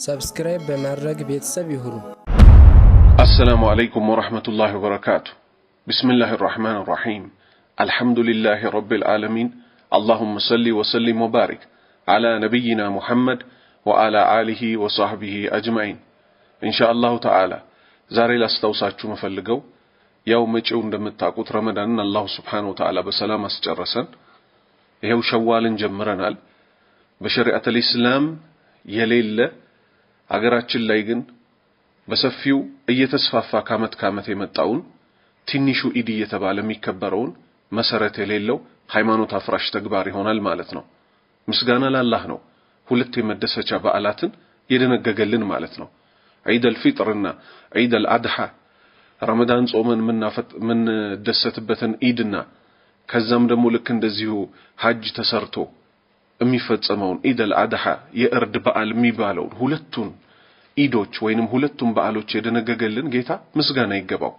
ሰብስክራይብ በማድረግ ቤተሰብ ይሁኑ። السلام عليكم ورحمة الله وبركاته. بسم الله الرحمن الرحيم. الحمد لله رب العالمين. اللهم صل وسلم وبارك على نبينا محمد وعلى آله وصحبه أجمعين. إن شاء الله تعالى زاري لاستوصاتشو مفلقو يوم مجعون دمتاقوت رمضان الله سبحانه وتعالى بسلام اسجرسن يهو شوال جمرنال بشريعة الإسلام يليل አገራችን ላይ ግን በሰፊው እየተስፋፋ ካመት የመጣውን ትንሹ ኢድ እየተባለ የሚከበረውን መሰረት የሌለው ሃይማኖት አፍራሽ ተግባር ይሆናል ማለት ነው። ምስጋና ለአላህ ነው ሁለት የመደሰቻ በዓላትን የደነገገልን ማለት ነው። ዒድ አልፊጥርና ዒድ አልአድሃ ረመዳን ጾመን ምን ደሰትበትን ኢድና ከዛም ደግሞ ልክ እንደዚሁ ሐጅ ተሰርቶ የሚፈጸመውን ኢድ አልአድሃ የእርድ በዓል የሚባለውን ሁለቱን ኢዶች ወይንም ሁለቱን በዓሎች የደነገገልን ጌታ ምስጋና ይገባው።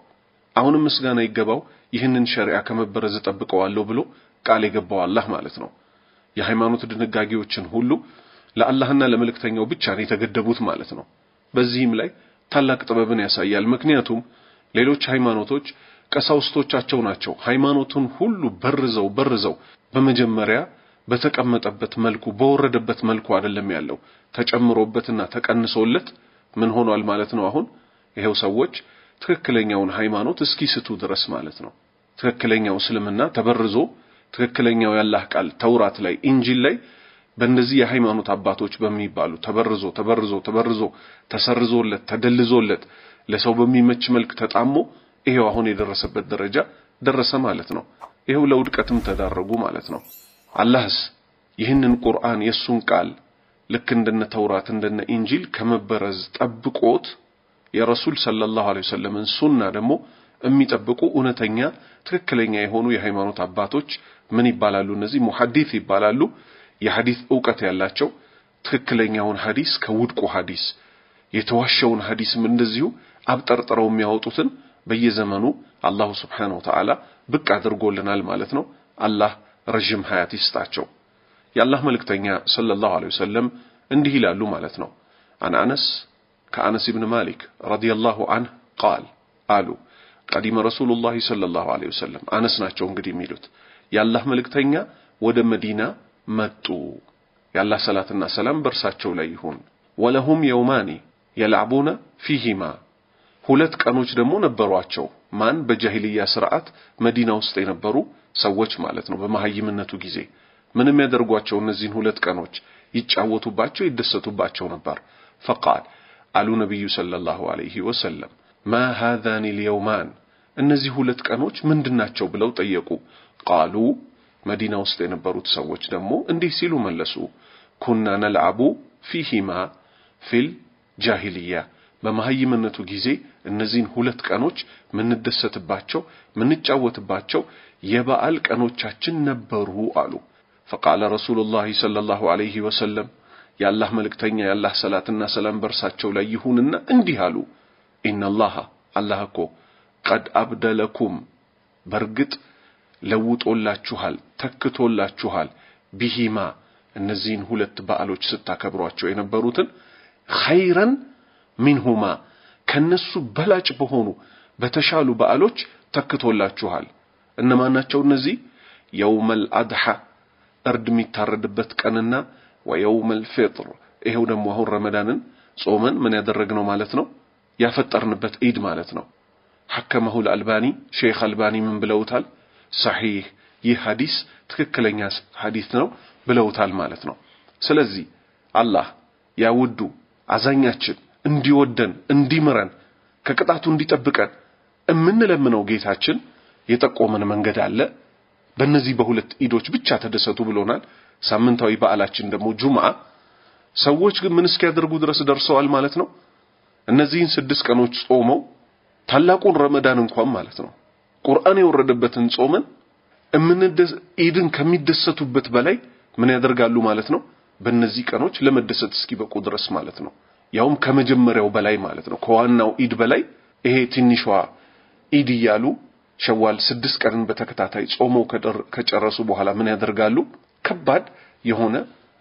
አሁንም ምስጋና ይገባው ይህንን ሸሪዓ ከመበረዝ ተጠብቀዋለሁ ብሎ ቃል የገባው አላህ ማለት ነው። የሃይማኖት ድንጋጌዎችን ሁሉ ለአላህና ለመልእክተኛው ብቻ ነው የተገደቡት ማለት ነው። በዚህም ላይ ታላቅ ጥበብን ያሳያል። ምክንያቱም ሌሎች ሃይማኖቶች ቀሳውስቶቻቸው ናቸው ሃይማኖቱን ሁሉ በርዘው በመጀመሪያ በተቀመጠበት መልኩ በወረደበት መልኩ አይደለም ያለው ተጨምሮበትና ተቀንሶለት ምን ሆኗል ማለት ነው። አሁን ይሄው ሰዎች ትክክለኛውን ሃይማኖት እስኪስቱ ድረስ ማለት ነው። ትክክለኛው እስልምና ተበርዞ ትክክለኛው ያላህ ቃል ተውራት ላይ ኢንጂል ላይ በእነዚህ የሃይማኖት አባቶች በሚባሉ ተበርዞ ተሰርዞለት ተደልዞለት ለሰው በሚመች መልክ ተጣሞ ይሄው አሁን የደረሰበት ደረጃ ደረሰ ማለት ነው። ይሄው ለውድቀትም ተዳረጉ ማለት ነው። አላህስ ይህንን ቁርአን የሱን ቃል ልክ እንደነ ተውራት እንደነ ኢንጂል ከመበረዝ ጠብቆት የረሱል ሰለላሁ ዐለይሂ ወሰለም ሱና ደግሞ የሚጠብቁ እውነተኛ ትክክለኛ የሆኑ የሃይማኖት አባቶች ምን ይባላሉ? እነዚህ ሙሐዲስ ይባላሉ። የሐዲስ ዕውቀት ያላቸው ትክክለኛውን ሐዲስ ከውድቁ ሐዲስ የተዋሸውን ሐዲስም እንደዚሁ አብጠርጥረው የሚያወጡትን በየዘመኑ አላሁ ሱብሓነሁ ወተዓላ ብቅ አድርጎልናል ማለት ነው። አላህ ረጅም ሐያት ይስጣቸው። የአላህ መልእክተኛ ሰለላሁ ዐለይሂ ወሰለም እንዲህ ይላሉ ማለት ነው። አነስ ከአነስ ኢብኑ ማሊክ ረዲየላሁ ዐንሁ ቃል አሉ ቀዲመ ረሱሉላህ ሰለላሁ ዐለይሂ ወሰለም አነስ ናቸው እንግዲህ የሚሉት የአላህ መልእክተኛ ወደ መዲና መጡ። የአላህ ሰላትና ሰላም በርሳቸው ላይ ይሁን። ወለሁም የውማኒ የልዓቡነ ፊሂማ ሁለት ቀኖች ደግሞ ነበሯቸው። ማን በጃሂልያ ስርዓት መዲና ውስጥ የነበሩ ሰዎች ማለት ነው። በመሐይምነቱ ጊዜ ምንም ያደርጓቸው እነዚህን ሁለት ቀኖች ይጫወቱባቸው ይደሰቱባቸው ነበር። فقال አሉ ነብዩ ሰለላሁ ዐለይሂ ወሰለም ما هذان اليومان እነዚህ ሁለት ቀኖች ምንድናቸው ብለው ጠየቁ። ቃሉ መዲና ውስጥ የነበሩት ሰዎች ደግሞ እንዲህ ሲሉ መለሱ። كنا نلعب فيهما في الجاهلية በመሐይምነቱ ጊዜ እነዚህን ሁለት ቀኖች ምንደሰትባቸው ምንጫወትባቸው የበዓል ቀኖቻችን ነበሩ አሉ። فقال رسول الله صلى الله عليه وسلم የአላህ መልእክተኛ የአላህ ሰላትና ሰላም በርሳቸው ላይ ይሁንና እንዲህ አሉ። ان الله አላህ እኮ قد ابدلكم በርግጥ ለውጦላችኋል ተክቶላችኋል ቢሂማ እነዚህን ሁለት በዓሎች ስታከብሯቸው የነበሩትን ኸይረን ሚንሁማ ከነሱ በላጭ በሆኑ በተሻሉ በዓሎች ተክቶላችኋል። እነማን ናቸው እነዚህ? የውመል አድሃ እርድ የሚታረድበት ቀንና ወየውመል ፊጥር ይሄው ደግሞ አሁን ረመዳንን ጾመን ምን ያደረግነው ማለት ነው ያፈጠርንበት ኢድ ማለት ነው። ሐከመሁ አልባኒ ሼክ አልባኒ ምን ብለውታል? ሰሂህ ይህ ሐዲስ ትክክለኛ ሐዲስ ነው ብለውታል ማለት ነው። ስለዚህ አላህ ያውዱ አዛኛችን እንዲወደን እንዲምረን ከቅጣቱ እንዲጠብቀን እምንለምነው ጌታችን የጠቆመን መንገድ አለ። በእነዚህ በሁለት ኢዶች ብቻ ተደሰቱ ብሎናል። ሳምንታዊ በዓላችን ደግሞ ጁምዓ ሰዎች ግን ምን እስኪያደርጉ ድረስ ደርሰዋል ማለት ነው። እነዚህን 6 ቀኖች ጾመው ታላቁን ረመዳን እንኳን ማለት ነው ቁርአን የወረደበትን ጾመን ኢድን ከሚደሰቱበት በላይ ምን ያደርጋሉ ማለት ነው በእነዚህ ቀኖች ለመደሰት እስኪበቁ ድረስ ማለት ነው። ያውም ከመጀመሪያው በላይ ማለት ነው ከዋናው ኢድ በላይ ይሄ ትንሿ ኢድ ያሉ ሸዋል 6 ቀንን በተከታታይ ጾመው ከጨረሱ በኋላ ምን ያደርጋሉ? ከባድ የሆነ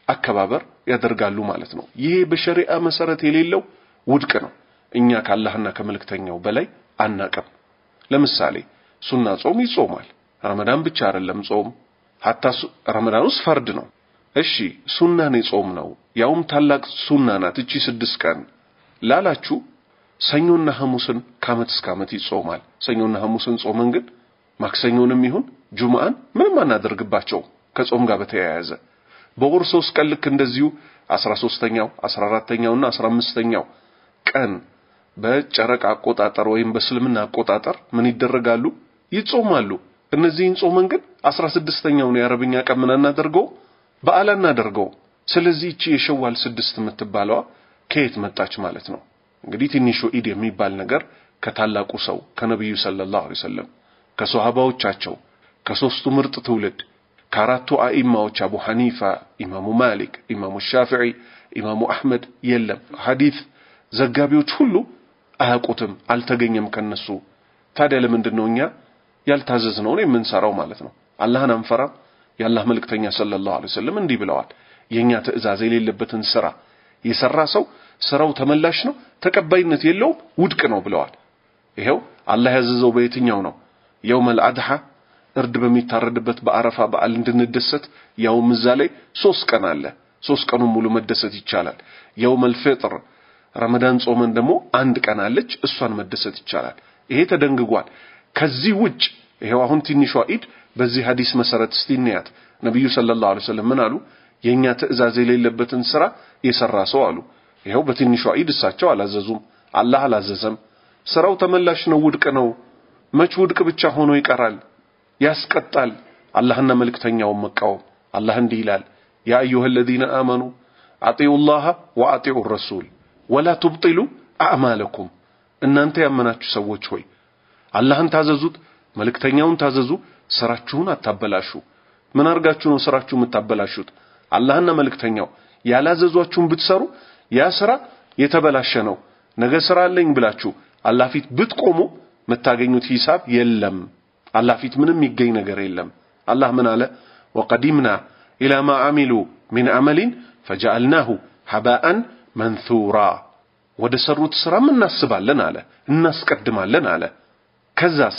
አከባበር ያደርጋሉ ማለት ነው። ይሄ በሸሪዓ መሰረት የሌለው ውድቅ ነው። እኛ ከአላህና ከመልእክተኛው በላይ አናቀም። ለምሳሌ ሱና ጾም ይጾማል። ረመዳን ብቻ አይደለም ጾም፣ ሐታ ረመዳን ውስጥ ፈርድ ነው። እሺ ሱናን ጾም ነው፣ ያውም ታላቅ ሱና ናት እቺ 6 ቀን ላላችሁ ሰኞና ሐሙስን ከዓመት እስከ ዓመት ይጾማል። ሰኞና ሐሙስን ጾመን ግን ማክሰኞንም ይሁን ጁምአን ምንም አናደርግባቸው ከጾም ጋር በተያያዘ በወር 3 ቀን ልክ እንደዚሁ 13ኛው 14ኛውና 15ኛው ቀን በጨረቃ አቆጣጠር ወይም በእስልምና አቆጣጠር ምን ይደረጋሉ? ይጾማሉ። እነዚህን ጾመን ግን 16ኛውን የአረብኛ ቀን ምን እናደርገው? በዓል እናደርገው። ስለዚህ እቺ የሸዋል 6 የምትባለዋ ከየት መጣች ማለት ነው? እንግዲህ ትንሹ ኢድ የሚባል ነገር ከታላቁ ሰው ከነብዩ ሰለላሁ ዐለይሂ ወሰለም ከሷሃባዎቻቸው ከሶስቱ ምርጥ ትውልድ ከአራቱ አኢማዎች አቡ ሐኒፋ፣ ኢማሙ ማሊክ፣ ኢማሙ ሻፊዒ፣ ኢማሙ አህመድ የለም። ሐዲስ ዘጋቢዎች ሁሉ አያውቁትም፣ አልተገኘም ከነሱ። ታዲያ ለምንድን ነው እኛ ያልታዘዝነውን የምንሰራው ማለት ነው? አላህን አንፈራም? የአላህ መልእክተኛ ሰለላሁ ዐለይሂ ወሰለም እንዲህ ብለዋል፣ የኛ ትእዛዝ የሌለበትን ስራ የሰራ ሰው ስራው ተመላሽ ነው፣ ተቀባይነት የለውም፣ ውድቅ ነው ብለዋል። ይሄው አላህ ያዘዘው በየትኛው ነው? የውመል አድሃ እርድ በሚታረድበት በአረፋ በዓል እንድንደሰት ያውም እዛ ላይ 3 ቀን አለ። 3 ቀኑን ሙሉ መደሰት ይቻላል። የውመል ፍጥር ረመዳን ጾመን ደግሞ 1 ቀን አለች፣ እሷን መደሰት ይቻላል። ይሄ ተደንግጓል። ከዚህ ውጭ ይሄው አሁን ትንሿ ኢድ በዚህ ሐዲስ መሰረት እስቲንያት ነብዩ ሰለላሁ ዐለይሂ ወሰለም ምን አሉ? የኛ ትእዛዝ የሌለበትን ስራ የሰራ ሰው አሉ። ይሄው በትንሿ ኢድ እሳቸው አላዘዙም፣ አላህ አላዘዘም። ስራው ተመላሽ ነው፣ ውድቅ ነው። መች ውድቅ ብቻ ሆኖ ይቀራል? ያስቀጣል። አላህና መልእክተኛውን መቃወም። አላህ እንዲህ ይላል፣ ያ አዩሀ الذين آمنوا አጢኡ الله ወአጢኡ الرسول ولا تبطلوا أعمالكم። እናንተ ያመናችሁ ሰዎች ሆይ አላህን ታዘዙት፣ መልእክተኛውን ታዘዙ፣ ስራችሁን አታበላሹ። ምን አርጋችሁ ነው ስራችሁን የምታበላሹት? አላህና መልእክተኛው ያላዘዟችሁን ብትሰሩ ያ ስራ የተበላሸ ነው። ነገ ስራ አለኝ ብላችሁ አላህ ፊት ብትቆሙ መታገኙት ሂሳብ የለም። አላህ ፊት ምንም ይገኝ ነገር የለም። አላህ ምን አለ? ወቀዲምና ኢላ ማ አሚሉ ሚን አመሊን ፈጀዐልናሁ ሀባአን መንሱራ። ወደ ሰሩት ስራ ምን እናስባለን አለ፣ እናስቀድማለን አለ። ከዛስ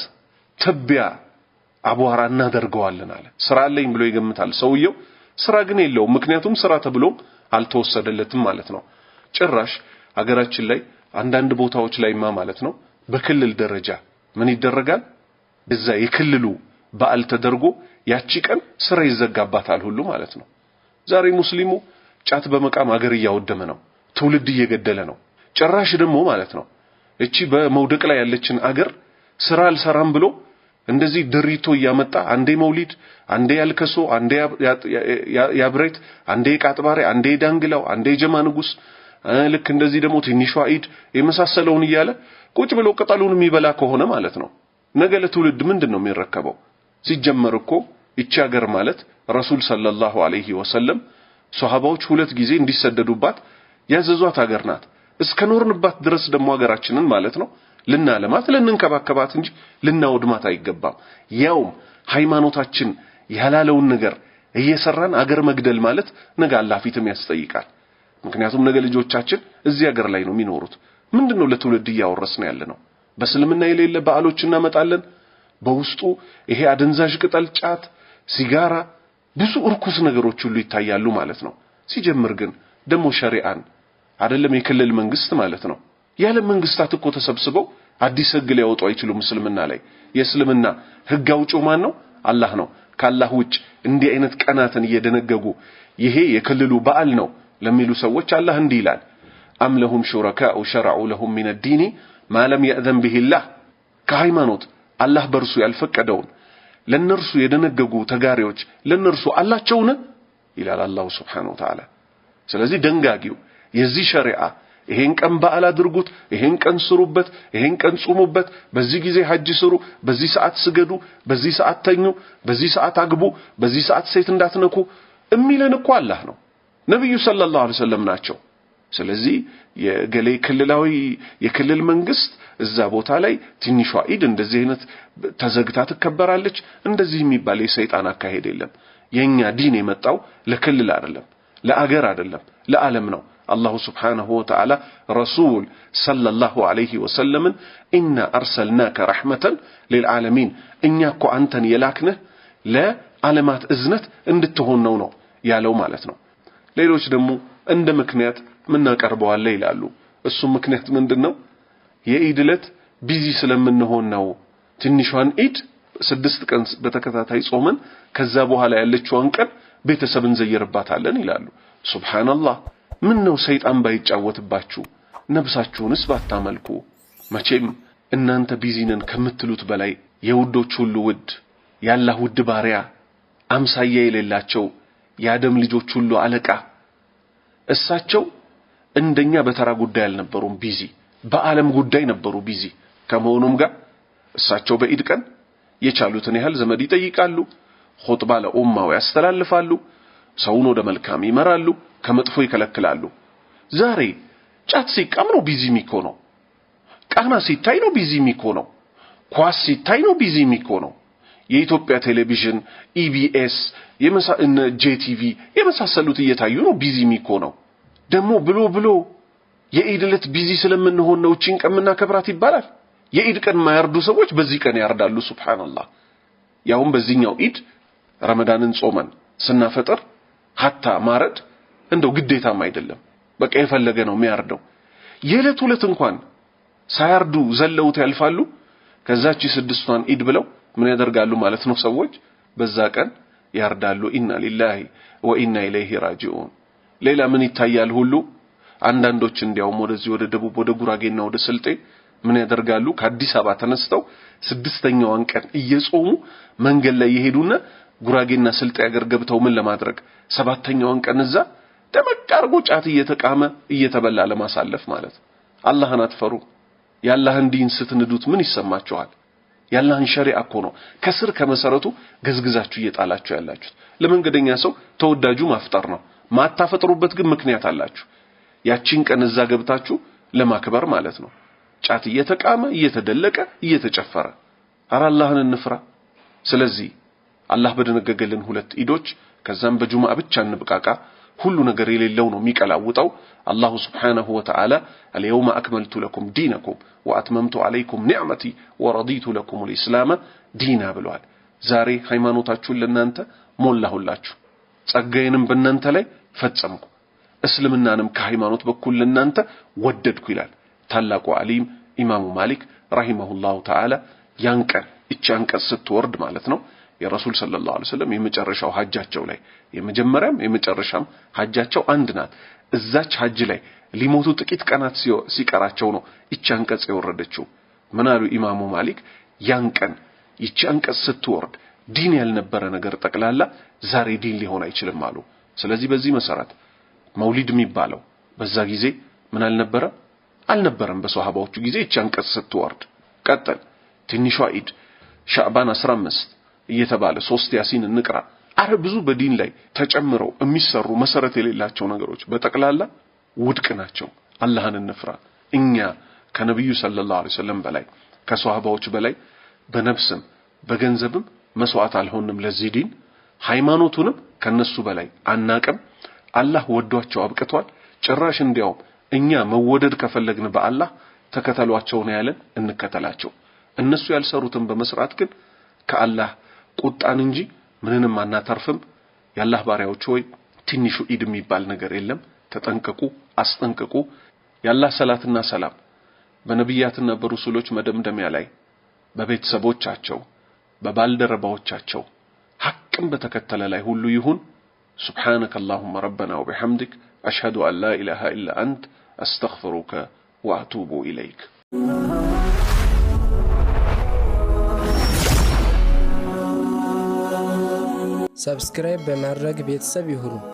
ትቢያ አቧራ እናደርገዋለን አለ። ስራ አለኝ ብሎ ይገምታል ሰውየው፣ ስራ ግን የለውም። ምክንያቱም ስራ ተብሎ አልተወሰደለትም ማለት ነው። ጭራሽ አገራችን ላይ አንዳንድ ቦታዎች ላይማ ማለት ነው በክልል ደረጃ ምን ይደረጋል? እዛ የክልሉ በዓል ተደርጎ ያቺ ቀን ስራ ይዘጋባታል ሁሉ ማለት ነው። ዛሬ ሙስሊሙ ጫት በመቃም አገር እያወደመ ነው፣ ትውልድ እየገደለ ነው። ጭራሽ ደግሞ ማለት ነው እቺ በመውደቅ ላይ ያለችን አገር ስራ አልሰራም ብሎ እንደዚህ ድሪቶ እያመጣ አንዴ መውሊድ፣ አንዴ ያልከሶ፣ አንዴ ያብሬት፣ አንዴ ቃጥባሬ፣ አንዴ ዳንግላው፣ አንዴ ጀማ ንጉስ፣ ልክ እንደዚህ ደግሞ ትንሿ ኢድ የመሳሰለውን እያለ ቁጭ ብሎ ቅጠሉን የሚበላ ከሆነ ማለት ነው ነገ ለትውልድ ምንድነው የሚረከበው? ሲጀመር እኮ እቺ ሀገር ማለት ረሱል ሰለላሁ ዐለይሂ ወሰለም ሷሃባዎች 2 ጊዜ እንዲሰደዱባት ያዘዟት ሀገር ናት። እስከ ኖርንባት ድረስ ደግሞ ሀገራችንን ማለት ነው ልናለማት ልንንከባከባት እንጂ ልናወድማት አይገባም። ያውም ሃይማኖታችን ያላለውን ነገር እየሰራን አገር መግደል ማለት ነገ አላህ ፊትም ያስጠይቃል። ምክንያቱም ነገ ልጆቻችን እዚህ ሀገር ላይ ነው የሚኖሩት። ምንድነው ለትውልድ እያወረስን ያለነው? በእስልምና የሌለ በዓሎች እናመጣለን። በውስጡ ይሄ አደንዛዥ ቅጠል፣ ጫት፣ ሲጋራ፣ ብዙ እርኩስ ነገሮች ሁሉ ይታያሉ ማለት ነው። ሲጀምር ግን ደግሞ ሸሪዓን አይደለም የክልል መንግስት ማለት ነው ያለ መንግስታት እኮ ተሰብስበው አዲስ ህግ ሊያወጡ አይችሉም እስልምና ላይ። የእስልምና ህግ አውጪው ማን ነው? አላህ ነው። ከአላህ ውጭ እንዲህ አይነት ቀናትን እየደነገጉ ይሄ የክልሉ በዓል ነው ለሚሉ ሰዎች አላህ እንዲህ ይላል፣ አም ለሁም ሹረካኡ ሸረዑ ለሁም ሚነ ዲኒ ማ ለም የእዘን ቢሂላህ። ከሃይማኖት አላህ በርሱ ያልፈቀደውን ለነርሱ የደነገጉ ተጋሪዎች ለነርሱ አላቸውን ይላል አላህ Subhanahu Wa Ta'ala። ስለዚህ ደንጋጊው የዚህ ሸሪዓ ይሄን ቀን በዓል አድርጉት፣ ይሄን ቀን ስሩበት፣ ይሄን ቀን ጾሙበት፣ በዚህ ጊዜ ሐጅ ስሩ፣ በዚህ ሰዓት ስገዱ፣ በዚህ ሰዓት ተኙ፣ በዚህ ሰዓት አግቡ፣ በዚህ ሰዓት ሴት እንዳትነኩ እሚለን እኮ አላህ ነው፣ ነብዩ ሰለላሁ ዐለይሂ ወሰለም ናቸው። ስለዚህ የገሌ ክልላዊ የክልል መንግስት እዛ ቦታ ላይ ትንሿ ኢድ እንደዚህ አይነት ተዘግታ ትከበራለች እንደዚህ የሚባል የሰይጣን አካሄድ የለም። የኛ ዲን የመጣው ለክልል አይደለም፣ ለአገር አይደለም ለዓለም ነው አላሁ ስብሓንሁ ወተዓላ ረሱል ሰለላሁ ዐለይሂ ወሰለምን ኢና አርሰልናከ ረሕመተን ሊልዓለሚን እኛ እኮ አንተን የላክንህ ለዓለማት እዝነት እንድትሆን ነው ያለው ማለት ነው። ሌሎች ደግሞ እንደ ምክንያት ምናቀርበዋለ ይላሉ። እሱም ምክንያት ምንድነው? የኢድ ዕለት ቢዚ ስለምንሆን ነው። ትንሿን ኢድ 6 ቀን በተከታታይ ጾመን ከዛ በኋላ ያለችውን ቀን ቤተሰብን ዘይርባታለን ይላሉ። ሱብሃንአላህ ምን ነው ሰይጣን ባይጫወትባችሁ ነብሳችሁንስ ባታመልኩ። መቼም እናንተ ቢዚነን ከምትሉት በላይ የውዶች ሁሉ ውድ ያላህ ውድ ባሪያ አምሳያ የሌላቸው የአደም ልጆች ሁሉ አለቃ እሳቸው እንደኛ በተራ ጉዳይ አልነበሩም ቢዚ በዓለም ጉዳይ ነበሩ ቢዚ ከመሆኑም ጋር እሳቸው በኢድ ቀን የቻሉትን ያህል ዘመድ ይጠይቃሉ፣ ኹጥባ ለኡማው ያስተላልፋሉ፣ ሰውን ወደ መልካም ይመራሉ፣ ከመጥፎ ይከለክላሉ። ዛሬ ጫት ሲቃም ነው ቢዚ የሚሆነው፣ ቃና ሲታይ ነው ቢዚ የሚሆነው፣ ኳስ ሲታይ ነው ቢዚ የሚሆነው። የኢትዮጵያ ቴሌቪዥን ኢቢኤስ ጄቲቪ የመሳሰሉት እየታዩ ነው ቢዚ የሚሆነው። ደግሞ ብሎ የኢድ ዕለት ቢዚ ስለምንሆን ነው እቺን ቀን ምናከብራት ይባላል። የኢድ ቀን ማያርዱ ሰዎች በዚህ ቀን ያርዳሉ። ሱብሃንአላህ ያውም በዚህኛው ኢድ ረመዳንን ጾመን ስናፈጥር ሀታ ማረድ እንደው ግዴታም አይደለም፣ በቃ የፈለገ ነው የሚያርደው። የዕለት ሁለት እንኳን ሳያርዱ ዘለውት ያልፋሉ። ከዛች 6ቷን ኢድ ብለው ምን ያደርጋሉ ማለት ነው ሰዎች በዛ ቀን ያርዳሉ። ኢና ሊላሂ ወኢና ኢለይሂ ራጂዑን። ሌላ ምን ይታያል ሁሉ አንዳንዶች እንዲያውም ወደዚህ ወደ ደቡብ ወደ ጉራጌና ወደ ስልጤ ምን ያደርጋሉ ከአዲስ አበባ ተነስተው 6ኛዋን ቀን እየጾሙ መንገድ ላይ ይሄዱና ጉራጌና ስልጤ ሀገር ገብተው ምን ለማድረግ 7ኛዋን ቀን እዛ ደመቃርጎ ጫት እየተቃመ እየተበላ ለማሳለፍ ማለት። አላህን አትፈሩ? ያላህን ዲን ስትንዱት ምን ይሰማችኋል? ያላህን ሸሪዓ እኮ ነው ከስር ከመሰረቱ ገዝግዛችሁ እየጣላችሁ ያላችሁት። ለመንገደኛ ሰው ተወዳጁ ማፍጠር ነው። ማታፈጥሩበት ግን ምክንያት አላችሁ። ያቺን ቀን እዛ ገብታችሁ ለማክበር ማለት ነው። ጫት እየተቃመ እየተደለቀ እየተጨፈረ። አረ አላህን እንፍራ። ስለዚህ አላህ በደነገገልን 2 ኢዶች ከዛም በጁማዓ ብቻ እንብቃቃ። ሁሉ ነገር የሌለው ነው የሚቀላውጠው። አላሁ ስብሓነሁ ወተዓላ አልየውመ አክመልቱ ለኩም ዲነኩም ወአትመምቱ ዐለይኩም ኒዕመቲ ወረዲቱ ለኩም ልእስላመ ዲና ብለዋል። ዛሬ ሃይማኖታችሁን ለናንተ ሞላሁላችሁ፣ ጸጋዬንም በእናንተ ላይ ፈጸምኩ፣ እስልምናንም ከሃይማኖት በኩል ለናንተ ወደድኩ ይላል ታላቁ ዓሊም ኢማሙ ማሊክ ረሂመሁላሁ ተዓላ። ያን ቀን እቺ አንቀጽ ስትወርድ ማለት ነው የረሱል ሰለላሁ ዐለይሂ ወሰለም የመጨረሻው ሐጃቸው ላይ የመጀመሪያም የመጨረሻም ሐጃቸው አንድ ናት። እዛች ሐጅ ላይ ሊሞቱ ጥቂት ቀናት ሲቀራቸው ነው እቺ አንቀጽ የወረደችው። ምን አሉ ኢማሙ ማሊክ? ያን ቀን እቺ አንቀጽ ስትወርድ ዲን ያልነበረ ነገር ጠቅላላ ዛሬ ዲን ሊሆን አይችልም አሉ። ስለዚህ በዚህ መሰረት መውሊድ የሚባለው በዛ ጊዜ ምን አልነበረም በሷሃባዎቹ ጊዜ እቺ አንቀጽ ስትወርድ። ቀጠል ትንሿ ኢድ ሻዕባን 15 እየተባለ 3 ያሲን እንቅራ። አረ ብዙ በዲን ላይ ተጨምረው የሚሰሩ መሰረት የሌላቸው ነገሮች በጠቅላላ ውድቅ ናቸው። አላህን እንፍራ። እኛ ከነብዩ ሰለላሁ ዐለይሂ ወሰለም በላይ ከሷሃባዎች በላይ በነፍስም በገንዘብም መስዋዕት አልሆንም ለዚህ ዲን። ሃይማኖቱንም ከነሱ በላይ አናቅም። አላህ ወዷቸው አብቅቷል። ጭራሽ እንዲያውም እኛ መወደድ ከፈለግን በአላህ ተከተሏቸው ነው ያለን፣ እንከተላቸው። እነሱ ያልሰሩትን በመስራት ግን ከአላህ ቁጣን እንጂ ምንንም አናተርፍም። የአላህ ባሪያዎች ሆይ ትንሹ ኢድ የሚባል ነገር የለም። ተጠንቀቁ፣ አስጠንቀቁ። የአላህ ሰላትና ሰላም በነቢያትና በረሱሎች መደምደሚያ ላይ በቤተሰቦቻቸው በባልደረባዎቻቸው ሐቅን በተከተለ ላይ ሁሉ ይሁን። سبحانك اللهم ربنا وبحمدك أشهد أن لا إله إلا أنت أستغفرك وأتوب إليك. سبسكرايب بمرق بيتساب يهرو.